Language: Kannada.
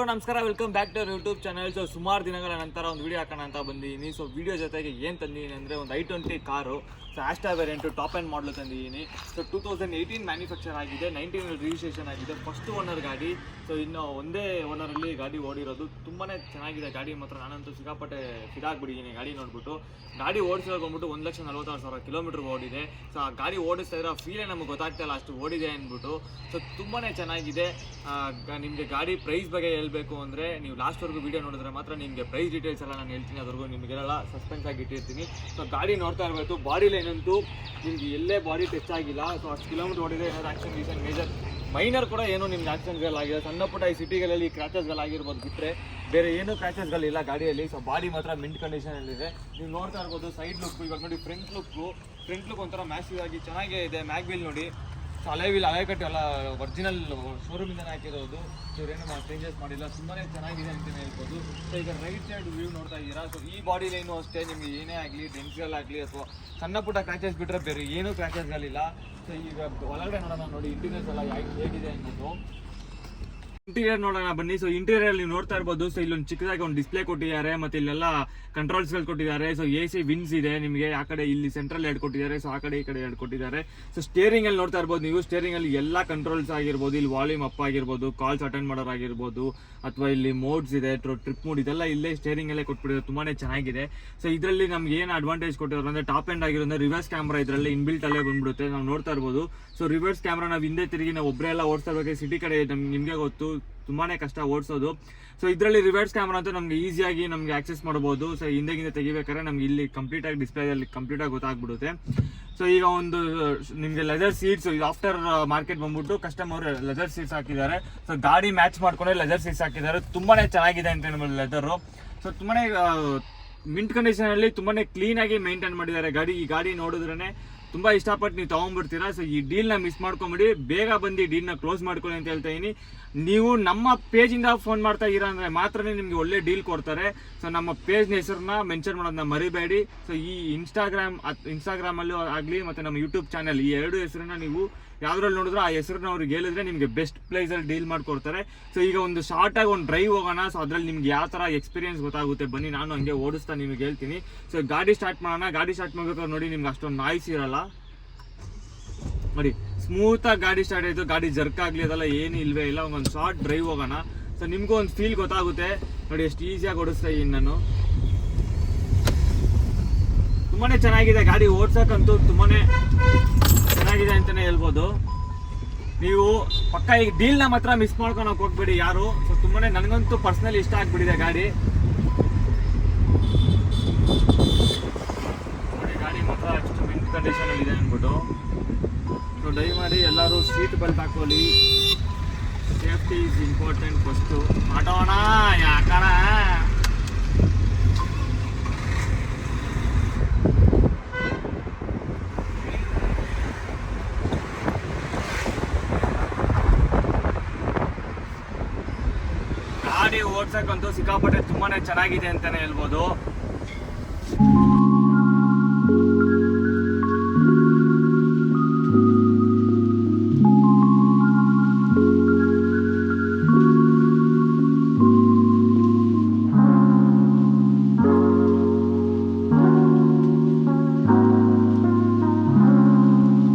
ನಮಸ್ಕಾರ, welcome back to YouTube channel. So ಸುಮಾರು ದಿನಗಳ ನಂತರ ಒಂದು ವಿಡಿಯೋ ಹಾಕೋಣ ಅಂತ ಬಂದಿದ್ದೀನಿ. ಸೊ ವಿಡಿಯೋ ಜೊತೆಗೆ ಏನು ತಂದಿದ್ದೀನಿ ಅಂದರೆ ಒಂದು i20 car. So Asta variant top and ಮಾಡಲು ತಂದಿದ್ದೀನಿ. ಸೊ 2018 ಮ್ಯಾನುಫ್ಯಾಕ್ಚರ್ ಆಗಿದೆ, 19 ರಿಜಿಸ್ಟ್ರೇಷನ್ ಆಗಿದೆ, ಫಸ್ಟ್ ಓನರ್ ಗಾಡಿ. ಸೊ ಇನ್ನು ಒಂದೇ ಓನರಲ್ಲಿ ಗಾಡಿ ಓಡಿರೋದು. ತುಂಬಾ ಚೆನ್ನಾಗಿದೆ ಗಾಡಿ ಮಾತ್ರ. ನಾನಂತೂ ಸಿಕ್ಕಾಪಟ್ಟೆ ಫಿದಾಗ್ಬಿಟ್ಟಿದ್ದೀನಿ ಗಾಡಿ ನೋಡ್ಬಿಟ್ಟು. ಗಾಡಿ ಓಡಿಸೋಕೆ ಬಂದ್ಬಿಟ್ಟು 1,46,000 ಕಿಲೋಮೀಟರ್ ಓಡಿದೆ. ಸೊ ಆ ಗಾಡಿ ಓಡಿಸ್ತಾ ಇರೋ ಫೀಲೇ ನಮಗೆ ಗೊತ್ತಾಗ್ತಾಯಿಲ್ಲ, ಅಷ್ಟು ಓಡಿದೆ ಅಂದ್ಬಿಟ್ಟು. ಸೊ ತುಂಬಾ ಚೆನ್ನಾಗಿದೆ. ನಿಮಗೆ ಗಾಡಿ ಪ್ರೈಸ್ ಬಗ್ಗೆ ಹೇಳಬೇಕು ಅಂದರೆ ನೀವು ಲಾಸ್ಟ್ವರೆಗೂ ವೀಡಿಯೋ ನೋಡಿದ್ರೆ ಮಾತ್ರ ನಿಮಗೆ ಪ್ರೈಸ್ ಡೀಟೇಲ್ಸ್ ಎಲ್ಲ ನಾನು ಹೇಳ್ತೀನಿ. ಅದ್ರಿಗೂ ನಿಮಗೆಲ್ಲ ಸಸ್ಪೆನ್ಸ್ ಆಗಿ ಇಟ್ಟಿರ್ತೀನಿ. ಸೊ ಗಾಡಿ ನೋಡ್ತಾ ಇರಬೇಕು. ಬಾಡಿ ಲೈನ್ ಅಂತೂ ನಿಮ್ಗೆ ಎಲ್ಲೇ ಬಾಡಿ ಟಚ್ ಆಗಿಲ್ಲ. ಸೊ ಅಷ್ಟು ಕಿಲೋಮೀಟರ್ ಓಡಿದೆ. ಏನಾದ್ರು ಆ್ಯಕ್ಷನ್ ಗೀಷನ್ ಮೇಜರ್ ಮೈನರ್ ಕೂಡ ಏನೋ ನಿಮ್ಗೆ ಆ್ಯಕ್ಷನ್ಸ್ಗಳಾಗಿದೆ. ಸಣ್ಣ ಪುಟ್ಟ ಈ ಸಿಟಿಗಳಲ್ಲಿ ಕ್ರ್ಯಾಚಸ್ಗಳಾಗಿರ್ಬೋದು ಬಿಟ್ಟರೆ ಬೇರೆ ಏನೂ ಕ್ರ್ಯಾಚಸ್ಗಳಿಲ್ಲ ಗಾಡಿಯಲ್ಲಿ. ಸೊ ಬಾಡಿ ಮಾತ್ರ ಮಿಂಟ್ ಕಂಡೀಷನಲ್ಲಿದೆ. ನೀವು ನೋಡ್ತಾ ಇರ್ಬೋದು. ಸೈಡ್ ಲುಕ್ ಇವಾಗ ನೋಡಿ, ಫ್ರಂಟ್ ಲುಕ್ ಒಂಥರ ಮ್ಯಾಸಿವ್ ಆಗಿ ಚೆನ್ನಾಗೇ ಇದೆ. ಮ್ಯಾಗ್ವಿಲ್ ನೋಡಿ, ಸೊ ಅಲೆ ಕಟ್ಟಿ ಎಲ್ಲ ಒರಿಜಿನಲ್ ಶೋರೂಮಿಂದನೇ ಹಾಕಿರೋದು. ಇವ್ರೇನು ಚೇಂಜಸ್ ಮಾಡಿಲ್ಲ, ತುಂಬಾ ಚೆನ್ನಾಗಿದೆ ಅಂತಲೇ ಹೇಳ್ಬೋದು. ಸೊ ಈಗ ರೈಟ್ ಸೈಡ್ ವ್ಯೂ ನೋಡ್ತಾ ಇದ್ದೀರಾ. ಸೊ ಈ ಬಾಡಿ ಲೈನು ಅಷ್ಟೇ, ನಿಮಗೆ ಏನೇ ಆಗಲಿ ಡೆನ್ಸ್ಗಳಾಗಲಿ ಅಥವಾ ಸಣ್ಣ ಪುಟ್ಟ ಕ್ರ್ಯಾಚಸ್ ಬಿಟ್ಟರೆ ಬೇರೆ ಏನೂ ಕ್ರ್ಯಾಚಸ್ಗಳಿಲ್ಲ. ಸೊ ಈಗ ಒಳಗಡೆ ನೋಡೋಣ, ನೋಡಿ ಇಂಟೀರಿಯರ್ಸ್ ಎಲ್ಲ ಹೇಗಿದೆ ಅಂದ್ಬಿಟ್ಟು. ಇಂಟೀರಿಯರ್ ನೋಡೋಣ ಬನ್ನಿ. ಸೊ ಇಂಟೀರಿಯರ್ ನೀವು ನೋಡ್ತಾ ಇರ್ಬೋದು. ಸೊ ಇಲ್ಲೊಂದು ಚಿಕ್ಕದಾಗಿ ಒಂದು ಡಿಸ್ಪ್ಲೇ ಕೊಟ್ಟಿದ್ದಾರೆ, ಮತ್ತೆ ಇಲ್ಲೆಲ್ಲ ಕಂಟ್ರೋಲ್ಸ್ಗಳು ಕೊಟ್ಟಿದ್ದಾರೆ. ಸೊ AC ವಿನ್ಸ್ ಇದೆ ನಿಮಗೆ. ಆ ಕಡೆ ಇಲ್ಲಿ ಸೆಂಟ್ರಲ್ ಎರಡು ಕೊಟ್ಟಿದ್ದಾರೆ, ಸೊ ಆ ಕಡೆ ಈ ಕಡೆ ಎರಡು ಕೊಟ್ಟಿದ್ದಾರೆ. ಸೊ ಸ್ಟೇರಿಂಗ್ ಅಲ್ಲಿ ನೋಡ್ತಾ ಇರ್ಬೋದು ನೀವು. ಸ್ಟೇರಿಂಗ್ ಅಲ್ಲಿ ಎಲ್ಲ ಕಂಟ್ರೋಲ್ಸ್ ಆಗಿರ್ಬೋದು. ಇಲ್ಲಿ ವಾಲ್ಯೂಮ್ ಅಪ್ ಆಗಿರ್ಬೋದು, ಕಾಲ್ಸ್ ಅಟೆಂಡ್ ಮಾಡೋರಾಗಿರ್ಬೋದು, ಅಥವಾ ಇಲ್ಲಿ ಮೋಡ್ಸ್ ಇದೆ, ಟ್ರಿಪ್ ಮೋಡ್, ಇದೆಲ್ಲ ಇಲ್ಲೇ ಸ್ಟೇರಿಂಗ್ ಅಲ್ಲೇ ಕೊಟ್ಬಿಟ್ಟಿದ್ದಾರೆ. ತುಂಬಾನೇ ಚೆನ್ನಾಗಿದೆ. ಸೊ ಇದರಲ್ಲಿ ನಮ್ಗೆ ಏನು ಅಡ್ವಾಂಟೇಜ್ ಕೊಟ್ಟಿದ್ದಾರೆ ಅಂದ್ರೆ ಟಾಪ್ ಎಂಡ್ ಆಗಿರೋದ್ರೆ ರಿವರ್ಸ್ ಕ್ಯಾಮ್ರಾ ಇದರಲ್ಲಿ ಇನ್ಬಿಲ್ಟ್ ಅಲ್ಲೇ ಬಂದ್ಬಿಡುತ್ತೆ. ನಾವು ನೋಡ್ತಾ ಇರ್ಬೋದು. ಸೊ ರಿವರ್ಸ್ ಕ್ಯಾಮ್ರಾ ನಾವು ಹಿಂದೆ ತಿರುಗಿ ನಾವು ಒಬ್ಬರೇ ಎಲ್ಲ ಓಡಿಸ್ತಾ ಇರ್ಬೇಕು. ಸಿಟಿ ಕಡೆ ನಿಮಗೆ ಗೊತ್ತು, ತುಂಬಾನೇ ಕಷ್ಟ ಓಡಿಸೋದು. ಸೊ ಇದರಲ್ಲಿ ರಿವರ್ಸ್ ಕ್ಯಾಮ್ರಾ ಅಂತ ನಮ್ಗೆ ಈಸಿಯಾಗಿ ನಮ್ಗೆ ಆಕ್ಸೆಸ್ ಮಾಡ್ಬೋದು. ಸೊ ಹಿಂದೆ ತೆಗಿಬೇಕಾದ್ರೆ ನಮ್ಗೆ ಇಲ್ಲಿ ಕಂಪ್ಲೀಟಾಗಿ ಡಿಸ್ಪ್ಲೇದಲ್ಲಿ ಕಂಪ್ಲೀಟಾಗಿ ಗೊತ್ತಾಗ್ಬಿಡುತ್ತೆ. ಸೊ ಈಗ ಒಂದು ನಿಮಗೆ ಲೆದರ್ ಸೀಟ್ಸ್, ಇದು ಆಫ್ಟರ್ ಮಾರ್ಕೆಟ್ ಬಂದ್ಬಿಟ್ಟು ಕಸ್ಟಮರ್ ಲೆದರ್ ಸೀಟ್ಸ್ ಹಾಕಿದ್ದಾರೆ. ಸೊ ಗಾಡಿ ಮ್ಯಾಚ್ ಮಾಡ್ಕೊಂಡ್ರೆ ಲೆದರ್ ಸೀಟ್ಸ್ ಹಾಕಿದ್ದಾರೆ. ತುಂಬಾನೇ ಚೆನ್ನಾಗಿದೆ ಅಂತ ಹೇಳ್ಬೋದು ಲೆದರು. ಸೊ ತುಂಬಾನೇ ಮಿಂಟ್ ಕಂಡೀಷನ್ ಅಲ್ಲಿ ತುಂಬಾನೇ ಕ್ಲೀನ್ ಆಗಿ ಮೇಂಟೈನ್ ಮಾಡಿದ್ದಾರೆ ಗಾಡಿ. ಈ ಗಾಡಿ ನೋಡಿದ್ರೇನೆ ತುಂಬಾ ಇಷ್ಟಪಟ್ಟು ನೀವು ತಗೊಂಡ್ಬಿಡ್ತೀರಾ. ಸೊ ಈ ಡೀಲ್ನ ಮಿಸ್ ಮಾಡ್ಕೊಂಬಿಡಿ, ಬೇಗ ಬಂದು ಡೀಲ್ನ ಕ್ಲೋಸ್ ಮಾಡ್ಕೊಳ್ಳಿ ಅಂತ ಹೇಳ್ತಾ ಇದೀನಿ. ನೀವು ನಮ್ಮ ಪೇಜಿಂದ ಫೋನ್ ಮಾಡ್ತಾ ಇದ್ದೀರಾ ಅಂದರೆ ಮಾತ್ರನೇ ನಿಮಗೆ ಒಳ್ಳೆ ಡೀಲ್ ಕೊಡ್ತಾರೆ. ಸೊ ನಮ್ಮ ಪೇಜ್ನ ಹೆಸರನ್ನ ಮೆನ್ಷನ್ ಮಾಡೋದನ್ನ ಮರಿಬೇಡಿ. ಸೊ ಈ ಇನ್ಸ್ಟಾಗ್ರಾಮಲ್ಲೂ ಆಗಲಿ ಮತ್ತು ನಮ್ಮ ಯೂಟ್ಯೂಬ್ ಚಾನಲ್, ಈ ಎರಡು ಹೆಸರನ್ನ ನೀವು ಯಾವ್ದ್ರಲ್ಲಿ ನೋಡಿದ್ರು ಆ ಹೆಸರನ್ನ ಅವ್ರಿಗೆ ಹೇಳಿದ್ರೆ ನಿಮಗೆ ಬೆಸ್ಟ್ ಪ್ರೈಸಲ್ಲಿ ಡೀಲ್ ಮಾಡಿಕೊಡ್ತಾರೆ. ಸೊ ಈಗ ಒಂದು ಶಾರ್ಟಾಗಿ ಒಂದು ಡ್ರೈವ್ ಹೋಗೋಣ. ಸೊ ಅದ್ರಲ್ಲಿ ನಿಮ್ಗೆ ಯಾವ ಥರ ಎಕ್ಸ್ಪೀರಿಯನ್ಸ್ ಗೊತ್ತಾಗುತ್ತೆ ಬನ್ನಿ, ನಾನು ಹಂಗೆ ಓಡಿಸ್ತಾ ನಿಮಗೆ ಹೇಳ್ತೀನಿ. ಸೊ ಗಾಡಿ ಸ್ಟಾರ್ಟ್ ಮಾಡೋಣ. ಗಾಡಿ ಸ್ಟಾರ್ಟ್ ಮಾಡ್ಬೇಕಾದ್ರೆ ನೋಡಿ ನಿಮ್ಗೆ ಅಷ್ಟೊಂದು ನಾಯ್ಸ್ ಇರಲ್ಲ ನೋಡಿ, ಸ್ಮೂತಾಗಿ ಗಾಡಿ ಸ್ಟಾರ್ಟ್ ಆಯಿತು. ಗಾಡಿ ಜರ್ಕ್ ಆಗಲಿ ಅದೆಲ್ಲ ಏನು ಇಲ್ವೇ ಇಲ್ಲ. ಒಂದು ಶಾರ್ಟ್ ಡ್ರೈವ್ ಹೋಗೋಣ. ಸೊ ನಿಮಗೂ ಒಂದು ಫೀಲ್ ಗೊತ್ತಾಗುತ್ತೆ ನೋಡಿ, ಎಷ್ಟು ಈಸಿಯಾಗಿ ಓಡಿಸ್ತಾ ಇದ್ದೀನಿ ನಾನು. ತುಂಬಾ ಚೆನ್ನಾಗಿದೆ ಗಾಡಿ, ಓಡ್ಸೋಕ್ಕಂತೂ ತುಂಬಾ ಚೆನ್ನಾಗಿದೆ ಅಂತಲೇ ಹೇಳ್ಬೋದು. ನೀವು ಪಕ್ಕ ಈಗ ಡೀಲ್ನ ಮಾತ್ರ ಮಿಸ್ ಮಾಡ್ಕೊಳಕ್ಕೆ ಹೋಗ್ಬೇಡಿ ಯಾರು. ಸೊ ತುಂಬಾ ನನಗಂತೂ ಪರ್ಸ್ನಲಿ ಇಷ್ಟ ಆಗ್ಬಿಟ್ಟಿದೆ ಗಾಡಿ. ನೋಡಿ ಗಾಡಿ ಮಾತ್ರ ಅಷ್ಟು ಮಿಂಟ್ ಕಂಡೀಷನಲ್ಲಿ ಇದೆ ಅಂದ್ಬಿಟ್ಟು. ಸೊ ದಯಮಾಡಿ ಎಲ್ಲರೂ ಸೀಟ್ ಬೆಲ್ಟ್ ಹಾಕೊಳ್ಳಿ. Safety is important first. ಮಾಡೋಣ ಯಾಕಣ. ಗಾಡಿ ಓಡ್ಸಕ್ಕಂತೂ ಸಿಕ್ಕಾಪಟ್ಟೆ ತುಂಬಾನೇ ಚೆನ್ನಾಗಿದೆ ಅಂತಾನೆ ಹೇಳ್ಬೋದು.